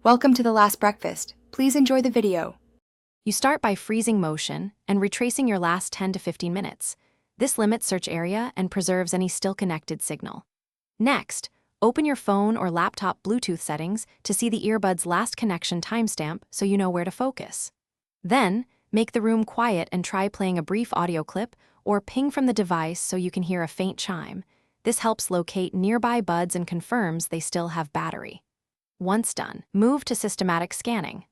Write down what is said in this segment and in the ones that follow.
Welcome to the last breakfast. Please enjoy the video. You start by freezing motion and retracing your last 10 to 15 minutes. This limits search area and preserves any still connected signal. Next, open your phone or laptop Bluetooth settings to see the earbud's last connection timestamp so you know where to focus. Then, make the room quiet and try playing a brief audio clip or ping from the device so you can hear a faint chime. This helps locate nearby buds and confirms they still have battery. Once done, move to systematic scanning.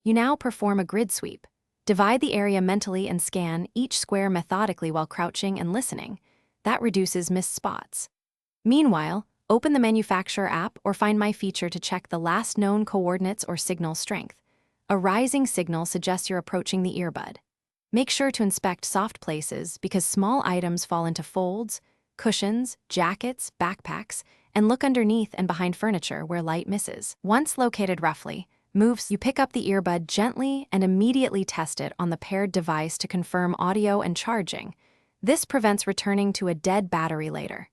You now perform a grid sweep. Divide the area mentally and scan each square methodically while crouching and listening. That reduces missed spots. Meanwhile, open the manufacturer app or Find My feature to check the last known coordinates or signal strength. A rising signal suggests you're approaching the earbud. Make sure to inspect soft places because small items fall into folds, cushions, jackets, backpacks, and look underneath and behind furniture where light misses. Once located roughly, you pick up the earbud gently and immediately test it on the paired device to confirm audio and charging. This prevents returning to a dead battery later.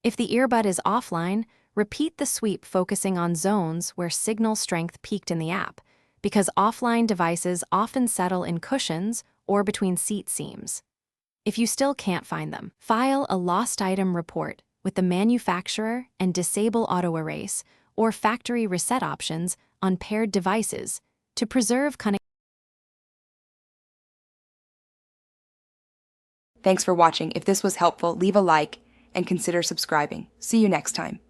If the earbud is offline, repeat the sweep focusing on zones where signal strength peaked in the app, because offline devices often settle in cushions or between seat seams. If you still can't find them, file a lost item report with the manufacturer and disable auto erase or factory reset options on paired devices to preserve connectivity. Thanks for watching. If this was helpful, leave a like and consider subscribing. See you next time.